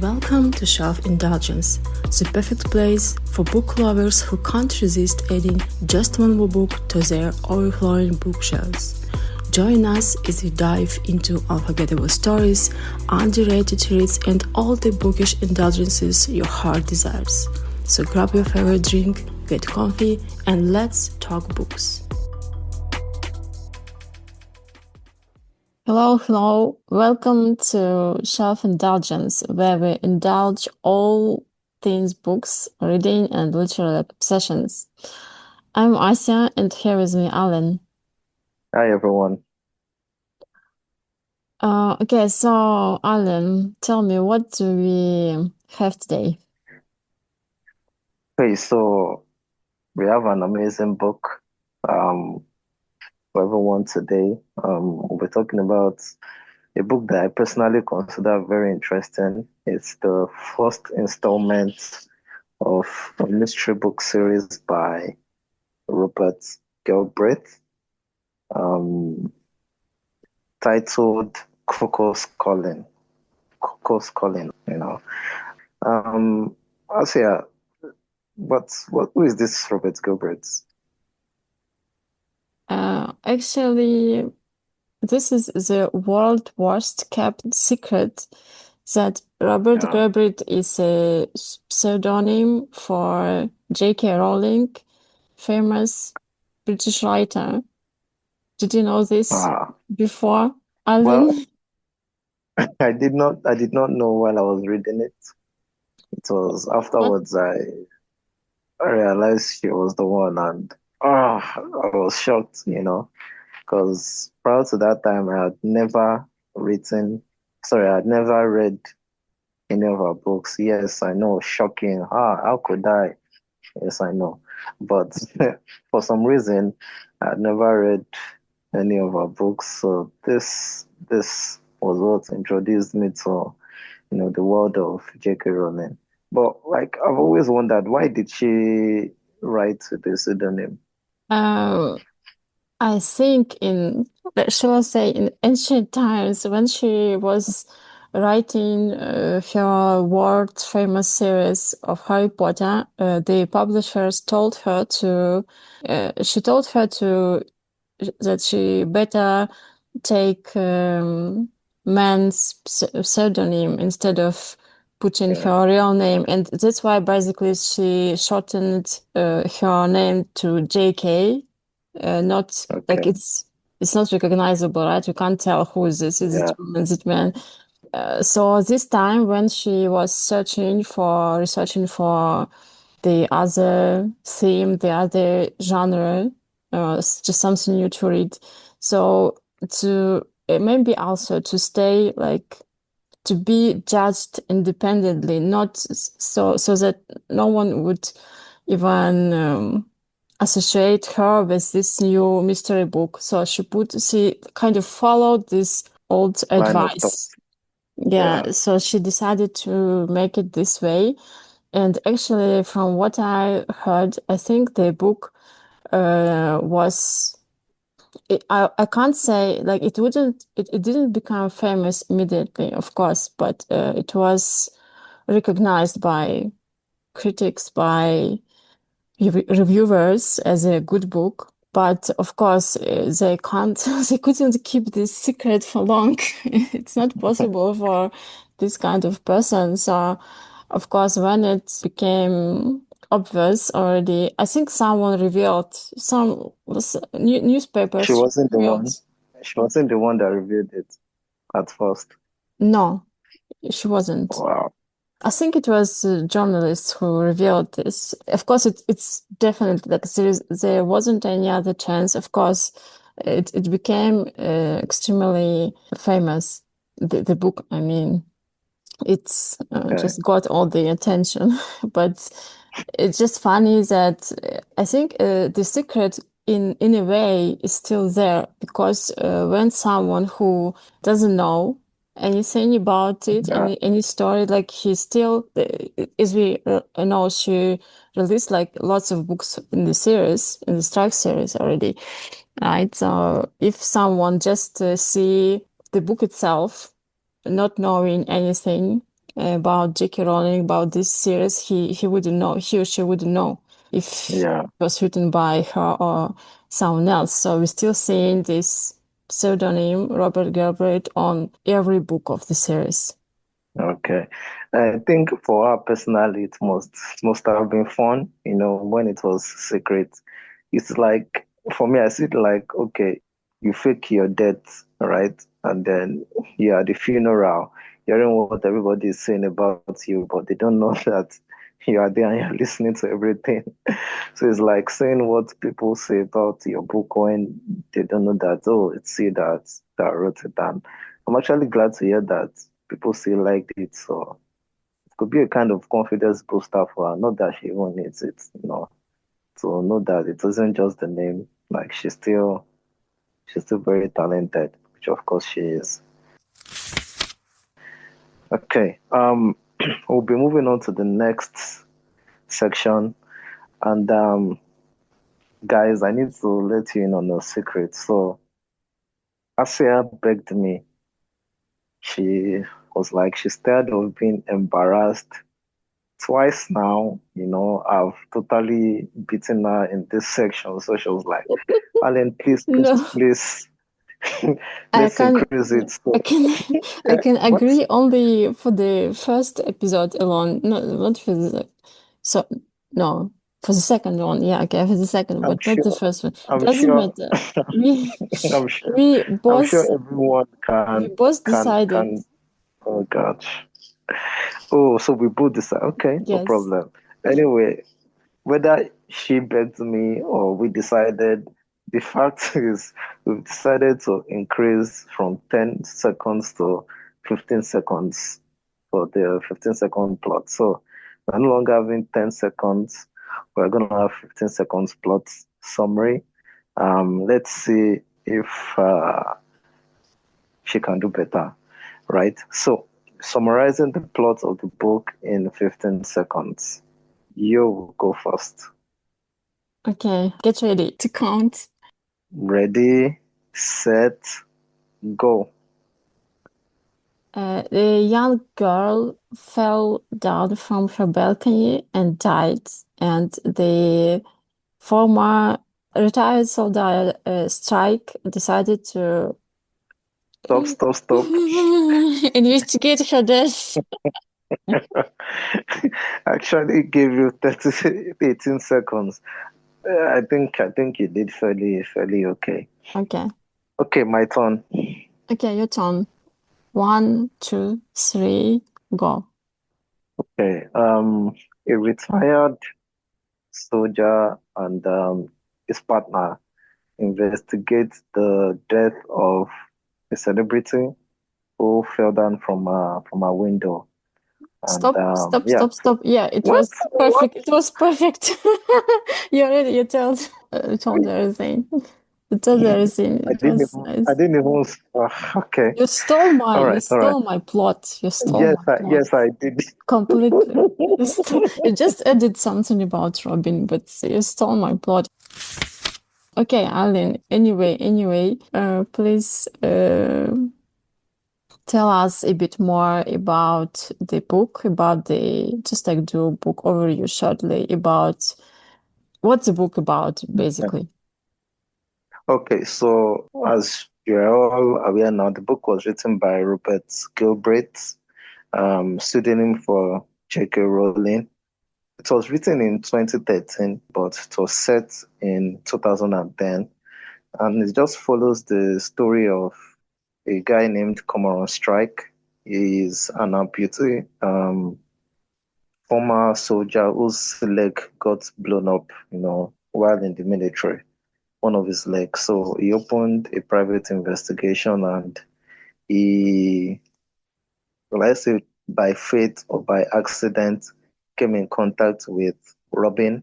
Welcome to Shelf Indulgence, the perfect place for book lovers who can't resist adding just one more book to their overflowing bookshelves. Join us as we dive into unforgettable stories, underrated reads, and all the bookish indulgences your heart desires. So grab your favorite drink, get comfy, and let's talk books. Hello. Welcome to Shelf Indulgence, where we indulge all things books, reading, and literary obsessions. I'm Asya, and here with me, Alan. Hi everyone. Okay, so Alan, tell me, what do we have today? Okay, so we have an amazing book um for everyone today. We're talking about a book that I personally consider very interesting. It's the first installment of a mystery book series by Robert Galbraith, um, titled Cuckoo's Calling. Cuckoo's Calling, you know. Um, Asya, who is this Robert Galbraith? Actually, this is the world worst kept secret that Robert Yeah. Galbraith is a pseudonym for J.K. Rowling, famous British writer. Did you know this Ah, before, well, Alan? I did not know while I was reading it. It was What? afterwards I realized she was the one, and I was shocked, because prior to that time written, I had never read any of her books. Yes, I know, shocking. How could I? Yes, I know. But for some reason, I had never read any of her books. So this was what introduced me to the world of J.K. Rowling. But like I've always wondered, why did she write with a pseudonym? Uh, I think shall I say, in ancient times when she was writing her world famous series of Harry Potter, the publishers told her she told her that she better take man's pseudonym instead of putting Yeah. her real name, and that's why basically she shortened her name to JK. Not like Okay. it's not recognizable, right? You can't tell who is this. Is it Yeah. woman? Is it man? So this time when she was researching for the other theme, the other genre, just something new to read. So to maybe also to stay like to be judged independently, not so that no one would even associate her with this new mystery book. So she kind of followed this old Line of thought. advice. Yeah, Yeah. so she decided to make it this way. And actually, from what I heard, I think the book was I can't say like it didn't become famous immediately, of course, but it was recognized by critics, by reviewers as a good book. But of course, they can't, they couldn't keep this secret for long. It's not possible for this kind of person. So, of course, when it became obvious already, I think someone revealed, She newspapers wasn't the revealed. one. She wasn't the one that revealed it at first. No, she wasn't. Wow. I think it was journalists who revealed this. Of course, it's definitely like there wasn't any other chance. Of course, it became extremely famous. The book, I mean, it's Okay. just got all the attention. But it's just funny that I think the secret in a way is still there because when someone who doesn't know anything about it, Yeah. any story, like he still, as we know, she released like lots of books in the series, in the Strike series already, right? So if someone just see the book itself, not knowing anything, about J.K. Rowling, about this series, he wouldn't know, he or she wouldn't know if Yeah. it was written by her or someone else. So we're still seeing this pseudonym, Robert Galbraith, on every book of the series. Okay. I think for her personally, it must have been fun, when it was secret. It's like, for me, I see it like, okay, you fake your death, right? And then you're at the funeral, hearing what everybody is saying about you, but they don't know that you are there and you're listening to everything. So it's like saying what people say about your book when they don't know that, oh, it's you that wrote it down. I'm actually glad to hear that people still liked it. So it could be a kind of confidence booster for her. Not that she even needs it, to know that it isn't just the name. Like she's still very talented, which of course she is. Okay. We'll be moving on to the next section. And guys, I need to let you in on a secret. So Asia begged me. She was like, she's tired of being embarrassed twice now. I've totally beaten her in this section. So she was like, Alan, please, please, No, please, I let's can, increase it. I So, can, I yeah, can what? agree only for the first episode alone. No, not for the, so no, for the second one. Yeah, okay, for the second, I'm but not the sure, first one. I'm Doesn't sure, matter. We, I'm sure, we I'm sure both, everyone we can, both can, decided. can, oh gosh. Oh, so we both decide. Okay, no Yes. problem. Anyway, whether she begged me or we decided, the fact is we've decided to increase from 10 seconds to 15 seconds for the 15-second plot. So we're no longer having 10 seconds. We're going to have 15 seconds plot summary. Let's see if she can do better, right? So summarizing the plot of the book in 15 seconds. You go first. Okay, get ready to count. Ready, set, go. The young girl fell down from her balcony and died, and the former retired soldier Strike decided to Stop, stop, stop. investigate her death. Actually gave you 30, 18 seconds. I think you did fairly okay. Okay, Okay, my turn. okay, your turn. One, two, three, go. Okay. A retired soldier and his partner investigate the death of a celebrity who fell down from a window. And Stop, stop, yeah. stop, stop. Yeah, it What? was What? perfect. It was perfect. You told everything. You told everything. I It didn't was even. I nice. didn't even. Okay. You All right. All right. stole my plot. You stole Yes, my I plot yes I did. completely. You just added something about Robin, but you stole my plot. Okay, Alan. Anyway, please tell us a bit more about the book, about the just like do book overview shortly about what's the book about, basically. Okay, so as you're all aware now, the book was written by Robert Galbraith, pseudonym for J.K. Rowling. It was written in 2013, but it was set in 2010, and it just follows the story of a guy named Cormoran Strike. He's an amputee, former soldier whose leg got blown up, while in the military, one of his legs. So he opened a private investigation and he, well, I say by fate or by accident, came in contact with Robin,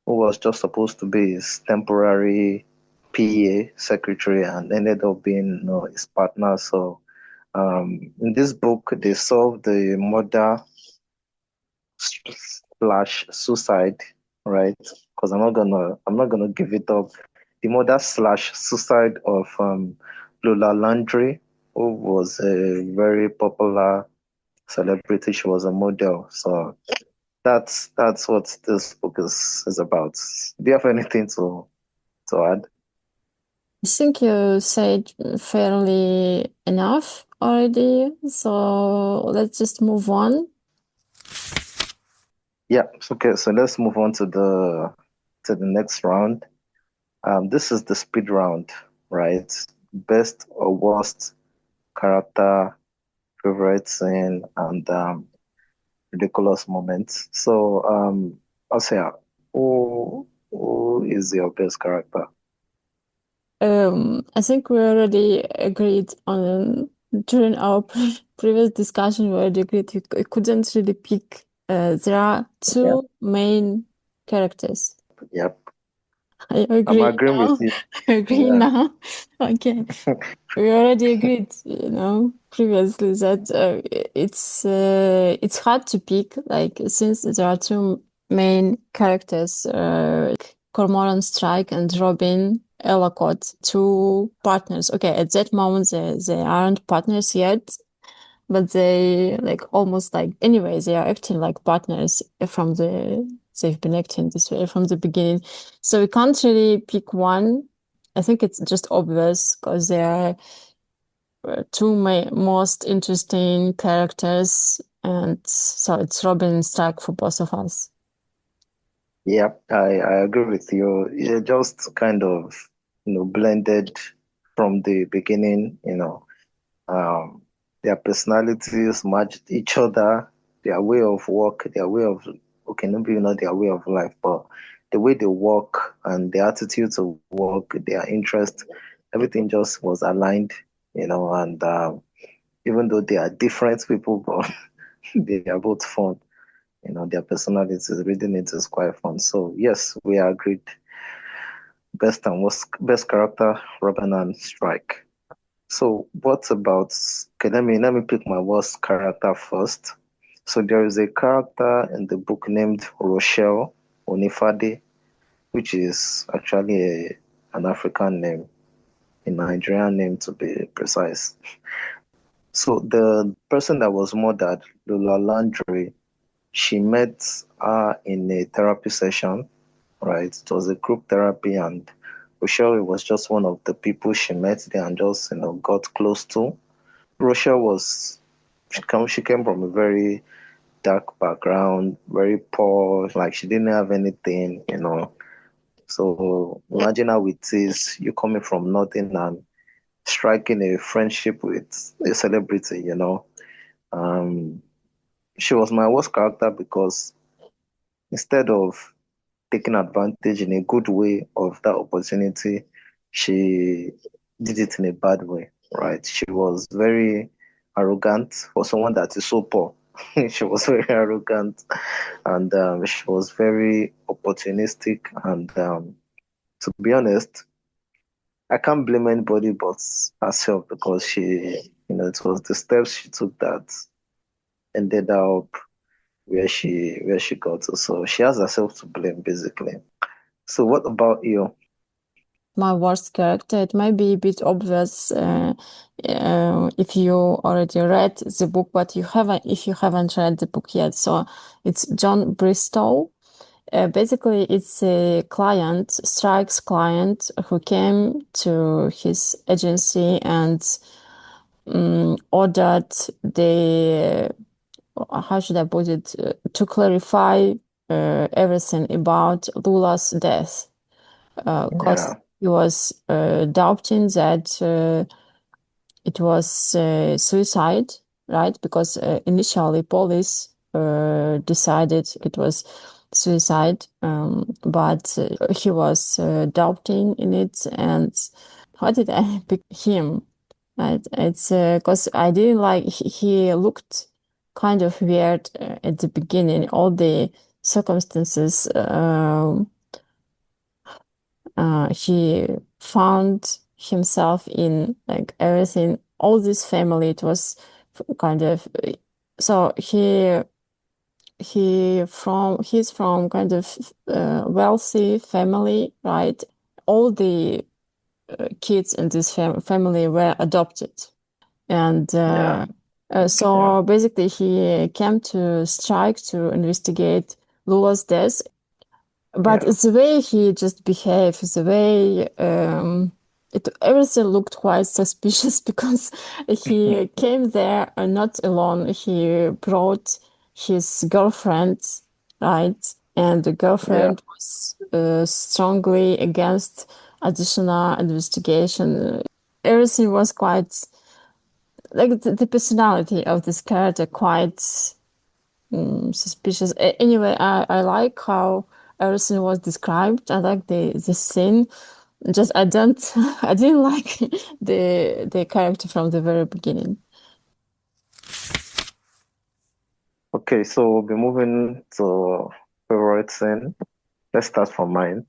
who was just supposed to be his temporary PA secretary and ended up being his partner. So in this book, they solved the murder slash suicide, right? Because I'm not gonna give it up. The murder slash suicide of Lola Landry, who was a very popular celebrity. She was a model. So that's what this book is about. Do you have anything to add? I think you said fairly enough already, so let's just move on. Yeah. Okay. So let's move on to the next round. This is the speed round, right? Best or worst character, favorite scene, and ridiculous moments. So, I'll say, who is your best character? I think we already agreed on during our previous discussion. We already agreed we couldn't really pick. There are Yeah. two main characters. Yep. I I'm agree agreeing with now. you. I agree Yeah. now. Okay. We already agreed, previously that it's hard to pick, like since there are two main characters, Cormoran Strike and Robin Ellicott, two partners. Okay, at that moment they aren't partners yet, but they like almost like anyway they are acting like partners they've been acting this way from the beginning. So we can't really pick one. I think it's just obvious because they are two most interesting characters, and so it's Robin and Stark for both of us. Yep. I agree with you. You just kind of, blended from the beginning, Um, their personalities matched each other, their way of work, their way of, okay, maybe not their way of life, but the way they work and their attitude to work, their interest, everything just was aligned, and even though they are different people, but they are both fun. Their personalities, reading it is quite fun. So yes, we are agreed. Best and worst, best character, Robin and Strike. So what about, okay, let me pick my worst character first. So there is a character in the book named Rochelle Onifade, which is actually an African name, a Nigerian name to be precise. So the person that was murdered, Lola Landry, she met her in a therapy session, right? It was a group therapy, and Rochelle was just one of the people she met there and just, got close to. Rochelle was she came from a very dark background, very poor, like she didn't have anything. So imagine how it is you coming from nothing and striking a friendship with a celebrity. Um, she was my worst character because instead of taking advantage in a good way of that opportunity, she did it in a bad way, right? She was very arrogant for someone that is so poor. She was very arrogant and she was very opportunistic. And to be honest, I can't blame anybody but herself because it was the steps she took that ended up where she got to. So she has herself to blame, basically. So what about you? My worst character, it might be a bit obvious if you already read the book, but if you haven't read the book yet. So it's John Bristow. Basically, it's a client, Strike's client, who came to his agency and ordered how should I put it, to clarify everything about Lula's death. Because Yeah, he was doubting that it was suicide, right? Because initially police decided it was suicide, but he was doubting in it. And why did I pick him? Right? It's because I didn't like he looked kind of weird at the beginning. All the circumstances he found himself in, like everything, all this family. It was kind of so he's from kind of wealthy family, right? All the kids in this family were adopted, and yeah, Yeah, So basically, he came to Strike to investigate Lula's death. But yeah, it's the way he just behaved, the way everything looked quite suspicious because he came there not alone. He brought his girlfriend, right? And the yeah. girlfriend was strongly against additional investigation. Everything was quite like the personality of this character quite suspicious. Anyway, I like how everything was described. I like the scene. Just I don't I didn't like the character from the very beginning. Okay, so we'll be moving to favorite scene. Let's start from mine.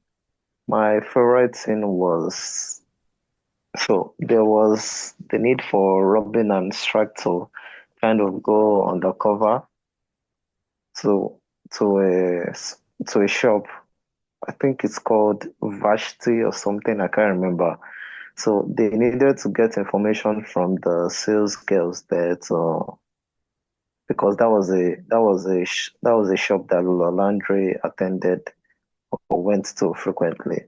My favorite scene was so there was the need for Robin and Strike to kind of go undercover to to to a shop. I think it's called Vashti or something. I can't remember. So they needed to get information from the sales girls there to because that was a shop that Lola Landry attended or went to frequently.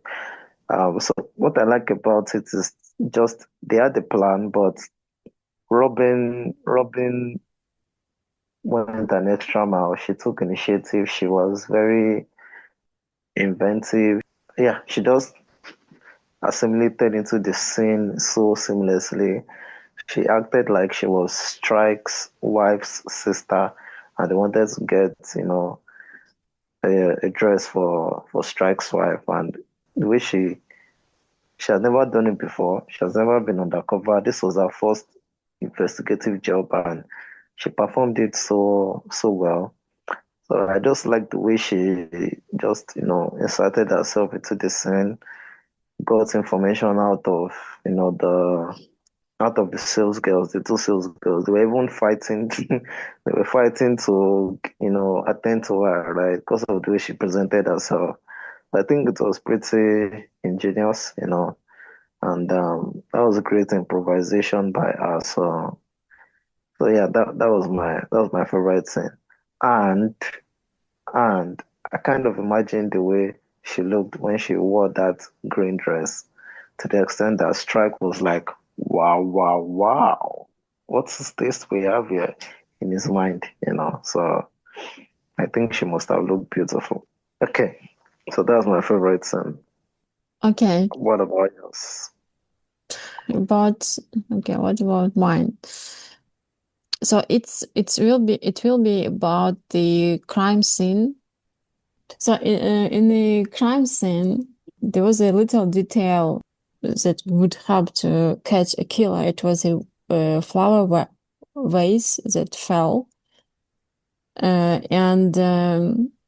So what I like about it is just they had a plan, but Robin went an extra mile. She took initiative. She was very inventive. Yeah, she just assimilated into the scene so seamlessly. She acted like she was Strike's wife's sister, and they wanted to get, a dress for Strike's wife. And the way she has never done it before. She has never been undercover. This was her first investigative job, and she performed it so well. So I just like the way she just, inserted herself into the scene, got information out of the sales girls, the two sales girls. They were even fighting. They were fighting to, attend to her, right? Because of the way she presented herself. I think it was pretty ingenious, and that was a great improvisation by her. So yeah, that was my favorite scene, and and I kind of imagined the way she looked when she wore that green dress, to the extent that Strike was like, "Wow, wow, wow, what is this we have here?" in his mind, So I think she must have looked beautiful. Okay, so that's my favorite scene. Okay, What about yours? but okay, what about mine? So it will be about the crime scene. So in the crime scene, there was a little detail that would help to catch a killer. It was a flower vase that fell. And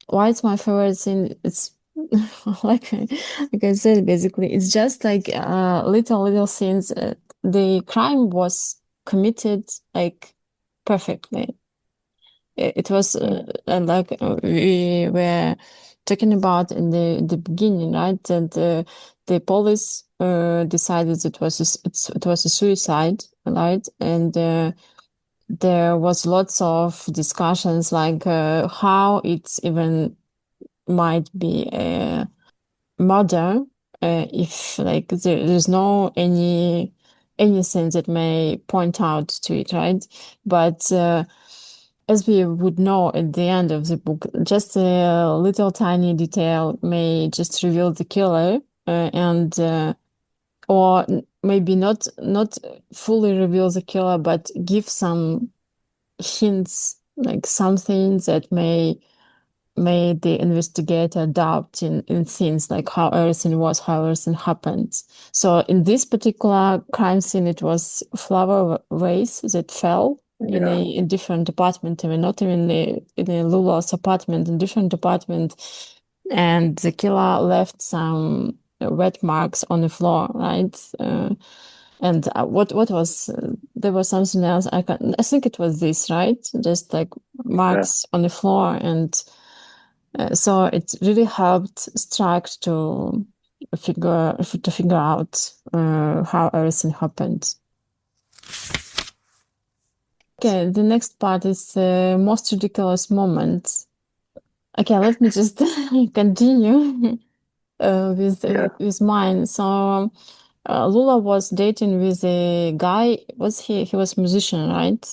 why it's my favorite scene? It's like I said, basically, it's just like little scenes. The crime was committed like perfectly. It was Mm, like we were talking about in the beginning, right? And the police decided it was a suicide, right? And there was lots of discussions like how it's even might be a murder if like there's no anything that may point out to it, right? But as we would know at the end of the book, just a little tiny detail may just reveal the killer, and or maybe not fully reveal the killer, but give some hints, like something that may made the investigator doubt in things like how everything was, how everything happened. So in this particular crime scene, it was flower vase that fell in yeah, a different apartment, I mean, not even in a Lula's apartment, in different apartment, and the killer left some red marks on the floor, right? And what was there was something else I think it was this, right? Just like yeah. marks on the floor, and so it really helped Strike to figure out how everything happened. Okay, the next part is most ridiculous moment. Okay, let me just continue Yeah, with mine. So Lula was dating with a guy. Was he? He was musician, right?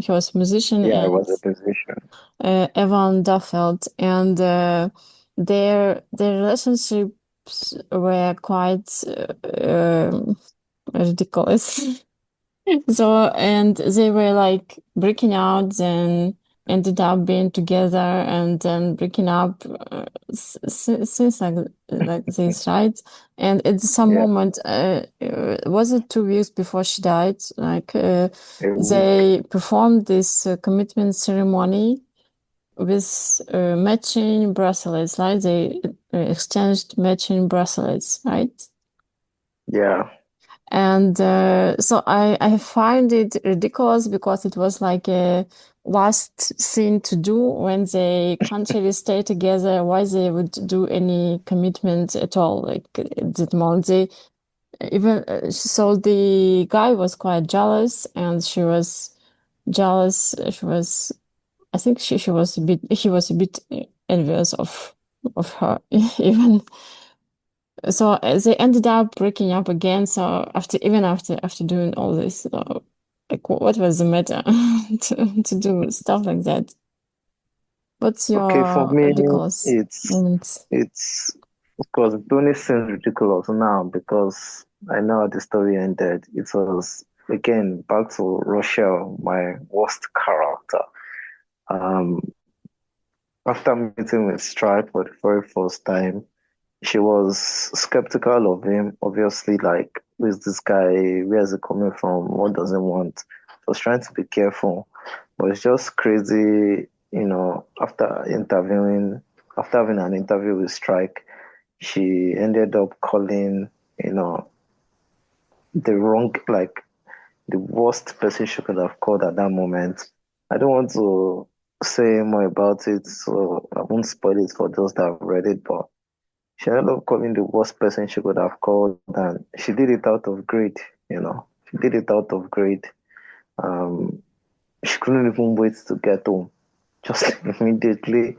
He was musician yeah, it and was a position. Evan Duffield, and their relationships were quite ridiculous. So, and they were like breaking out, then ended up being together, and then breaking up, since like this, right? And at some Yeah, moment, was it 2 weeks before she died? Like, a week. they performed this commitment ceremony with matching bracelets, right? They exchanged matching bracelets, right? Yeah, And so I find it ridiculous because it was like a last thing to do when they can't really stay together. Why they would do any commitment at all? Like at that moment, they even so the guy was quite jealous, and she was jealous. She was, I think she was a bit, he was a bit envious of her even. So they ended up breaking up again. So after doing all this, like what was the matter to do stuff like that? What's okay, for your me, ridiculous it's moments? it's of course it only seems ridiculous now because I know how the story ended. It was again back to Rochelle, my worst character. Um, after meeting with Stripe for the very first time, she was skeptical of him. Obviously, like, who's this guy? Where's he coming from? What does he want? She was trying to be careful, but it's just crazy. After having an interview with Strike, she ended up calling, you know, the wrong, like the worst person she could have called at that moment. I don't want to say more about it, so I won't spoil it for those that have read it, but she ended up calling the worst person she could have called, and she did it out of greed, you know. She did it out of greed. Um, she couldn't even wait to get home. Just immediately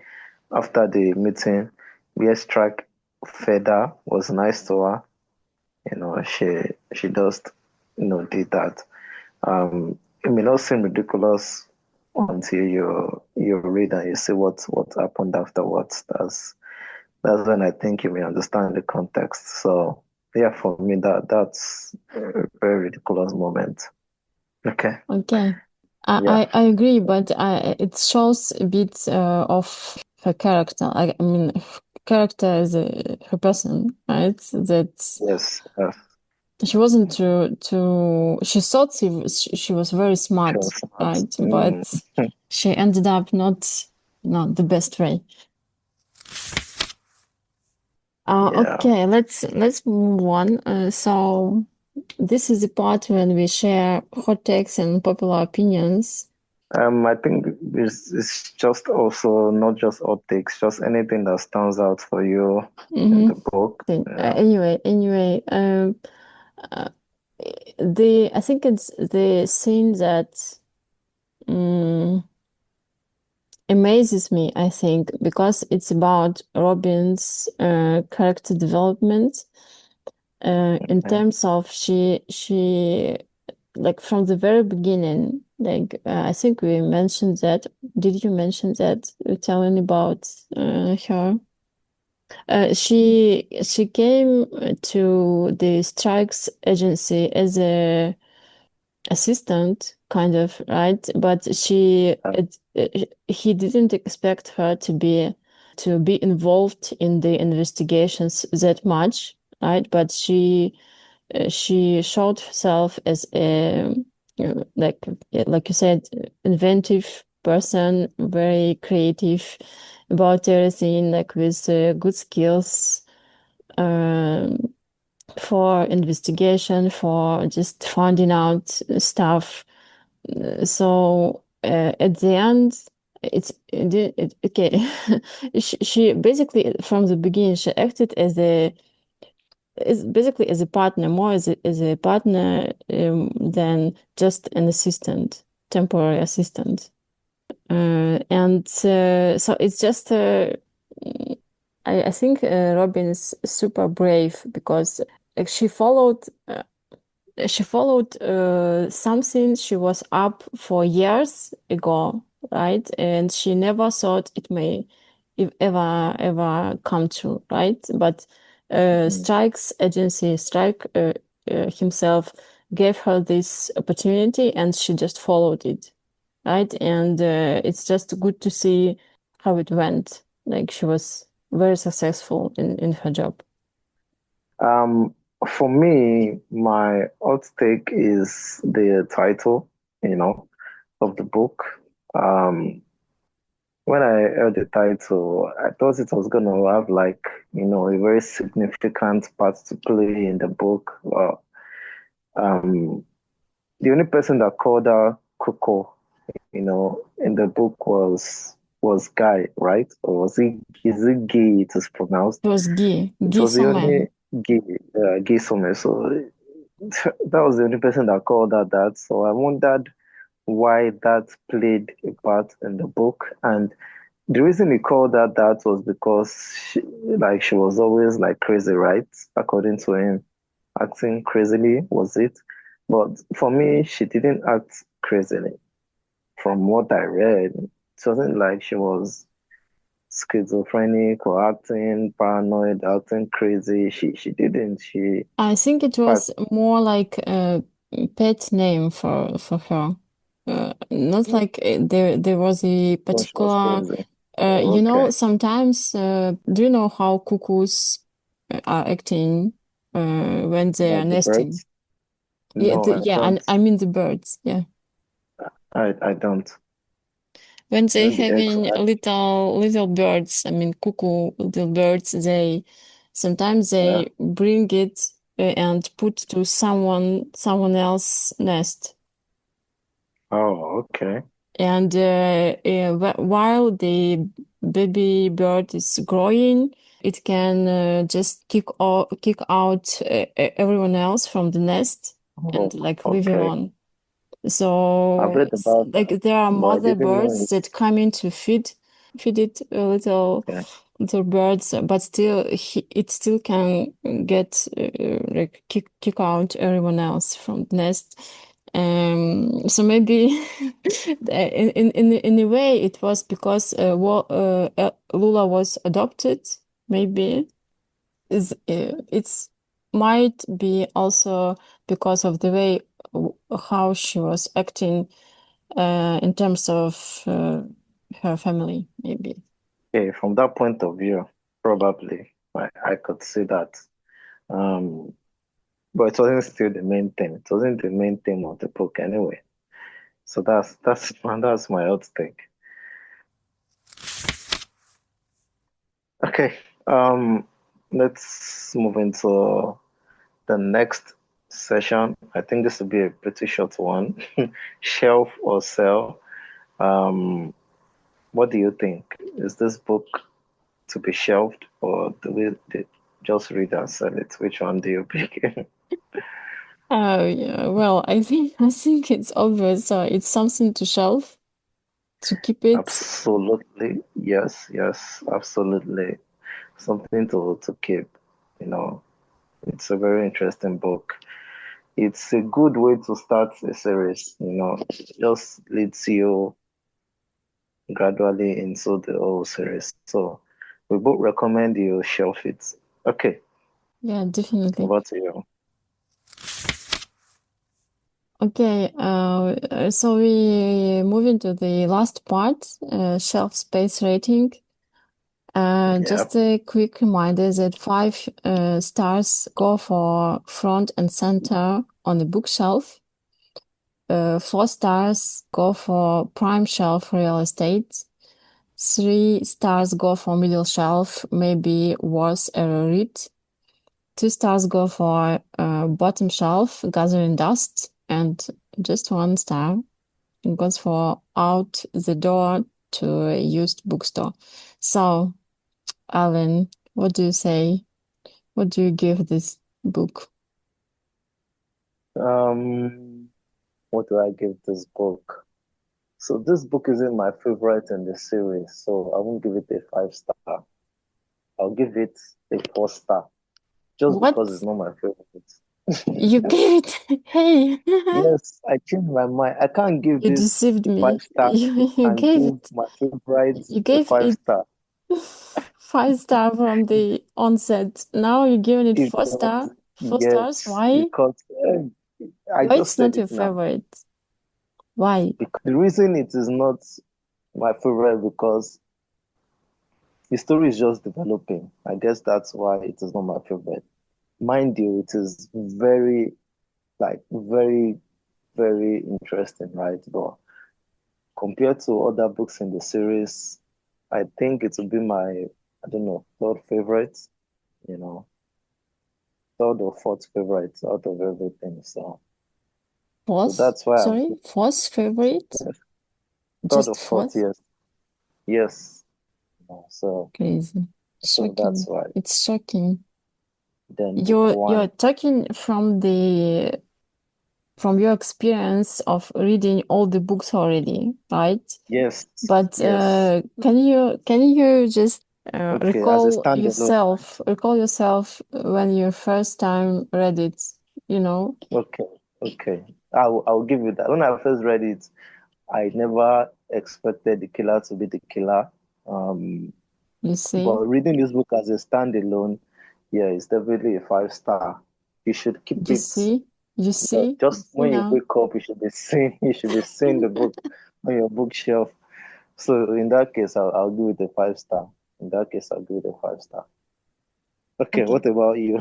after the meeting, where Strike Feder was nice to her, she just, did that. It may not seem ridiculous until you read and you see what happened afterwards. That's when I think you may understand the context. So yeah, for me that's a very ridiculous moment. Okay. Okay, Yeah. I agree, but it shows a bit of her character. I mean, character is her person, right? That Yes. she wasn't she thought she was very She smart, was smart. right? But she ended up not the best way. Yeah. Okay, let's move on. So this is the part when we share hot takes and popular opinions. I think it's just also not just optics, just anything that stands out for you in Mm-hmm. the book. Yeah. Anyway, uh, the I think it's the scene that um, amazes me, I think, because it's about Robin's character development. In Okay. terms of she like from the very beginning, like I think we mentioned that. Did you mention that? Telling about her. She came to the strikes agency as a assistant, kind of, right? But he didn't expect her to be involved in the investigations that much, right? But she showed herself as a like you said, inventive person, very creative about everything, like with good skills um, for investigation, for just finding out stuff. So at the end, okay. She basically from the beginning she acted as a is basically as a partner, more as a partner than just an assistant. temporary assistant. And so it's just I think Robin is super brave because like she followed something she was up for years ago, right? And she never thought it may ever come true, right? But Mhm. Strike's agency, Strike himself gave her this opportunity and she just followed it, right? And it's just good to see how it went. Like she was very successful in her job. Um, for me, my hot take is the title, you know, of the book. Um, when I heard the title, I thought it was going to have like, a very significant part to play in the book. Well, um, the only person that called her Cuckoo, in the book was Guy, right? Or is it Gay it is pronounced? It was It Guy was the Sommer. only Gay Sommer. So that was the only person that called her that. So I wondered why that played a part in the book. And the reason he called her that was because she was always like crazy, right? According to him, acting crazily was it? But for me, she didn't act crazily. From what I read, it wasn't like she was schizophrenic or acting paranoid, acting crazy. She didn't. She, in I think it fact, was more like a pet name for her. Not like there was a thought she was particular crazy. Oh, you know okay. sometimes do you know how cuckoos are acting when they are Like the nesting? birds? No, I Yeah, and don't. I mean the birds, yeah. I don't. When they When the eggs having hatch. little birds, I mean cuckoo little birds, they sometimes Yeah. they bring it and put to someone else nest. Oh, okay. And while the baby bird is growing, it can just kick out everyone else from the nest and Oh, like leave okay. alone. I've So, read about like that, there are but I mother didn't know birds that it's come in to feed it a okay. little birds, but still it still can get like kick out everyone else from the nest. So maybe in a way it was because Lula was adopted. Maybe it's might be also because of the way how she was acting in terms of her family, maybe. Okay, from that point of view, probably I could see that. Um, but it wasn't still the main thing. It wasn't the main theme of the book anyway. So that's my hot take. Okay. Um, let's move into the next session. I think this will be a pretty short one. Shelf or sell. Um, what do you think? Is this book to be shelved or do we just read and sell it? Which one do you pick? Oh yeah, well, I think it's obvious. It's something to shelf to keep it. Absolutely. Yes, yes, absolutely. Something to keep, you know. It's a very interesting book. It's a good way to start a series, just leads you gradually into the whole series. So we both recommend you shelf it. Okay, Yeah, definitely. over to you. Okay, so we move into the last part, shelf space rating. Yeah. Just a quick reminder that 5 stars go for front and center on the bookshelf. 4 stars go for prime shelf real estate. 3 stars go for middle shelf, maybe worth a read. 2 stars go for bottom shelf, gathering dust. And just 1 star goes for out the door to a used bookstore. So, Alan, what do you say? What do you give this book? What do I give this book? So this book isn't my favorite in the series, so I won't give it a 5 star. I'll give it a 4 star just What? because it's not my favorite. You gave it? Hey, Yes, I changed my mind. I can't give you this deceived five me. star You and gave give it. my favorite You a gave five it star. 5 star from the onset. Now you're giving it If four not, star. 4 stars. yes, Why? because I Why just it's said not it your now. favorite? Why? Because the reason it is not my favorite because the story is just developing. I guess that's why it is not my favorite. Mind you, it is very, like, very, very interesting, right? But compared to other books in the series, I think it will be my, I don't know, third favorite, you know, third or fourth favorite out of everything. So Fourth? that's why I'm Sorry, fourth favorite? third or Just fourth, fourth? yes, yes. So Crazy. that's Shocking. why. It's shocking. Then book You're one, talking from your experience of reading all the books already, right? yes, But yes. can you just Okay, as a standalone. recall yourself when you first time read it, you know? Okay, okay. I'll give you that. When I first read it, I never expected the killer to be the killer. Um, You but see, reading this book as a standalone, yeah, it's definitely a 5 star. You should keep you it, see, you just see when you now. wake up, you should be seeing the book on your bookshelf. So in that case, I'll give it a 5 star. In that case, I'll give it a 5 star. Okay, Okay. what about you?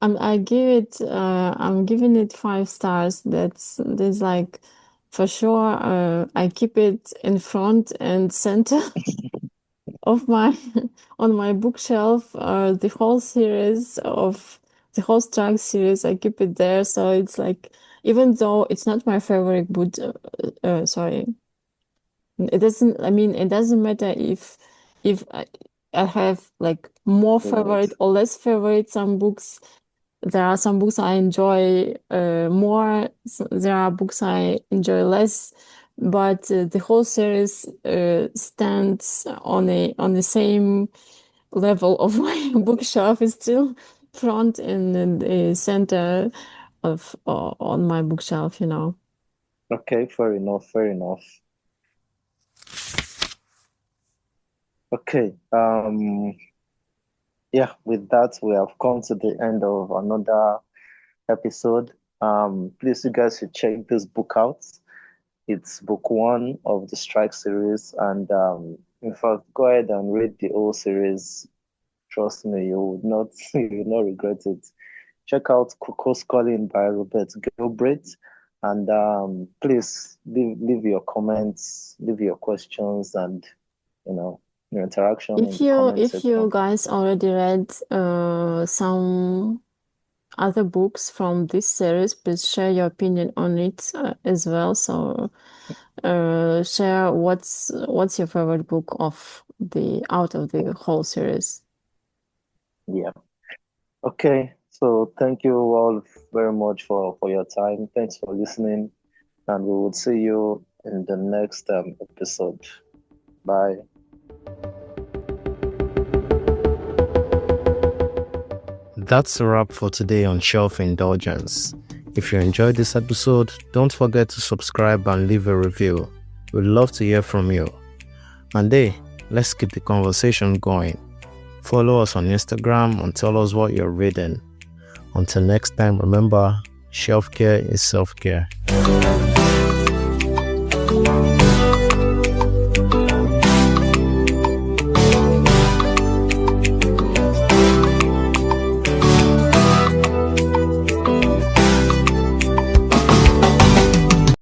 I'm giving it 5 stars. That's like for sure. I keep it in front and center of my on my bookshelf. The whole Strike series, I keep it there. So it's like, even though it's not my favorite book, sorry, it doesn't. I mean, it doesn't matter if I have like more favorite Favorite. or less favorite. Some books, there are some books I enjoy more. There are books I enjoy less. But the whole series stands on the same level of my bookshelf. Is still front and the center of on my bookshelf. You know. Okay, fair enough, fair enough. Okay, yeah, with that, we have come to the end of another episode. Please, you guys should check this book out. It's book one of the Strike series, and in fact, go ahead and read the whole series. Trust me, you would not you will not regret it. Check out Cuckoo's Calling by Robert Galbraith, and please leave your comments, leave your questions, and you know your interaction in the comment If you section. guys already read some other books from this series, please share your opinion on it as well. So share what's your favorite book of the out of the whole series. Yeah. Okay. So thank you all very much for your time. Thanks for listening, and we will see you in the next episode. Bye. That's a wrap for today on Shelf Indulgence. If you enjoyed this episode, don't forget to subscribe and leave a review. We'd love to hear from you. And hey, let's keep the conversation going. Follow us on Instagram and tell us what you're reading. Until next time, remember, shelf care is self-care.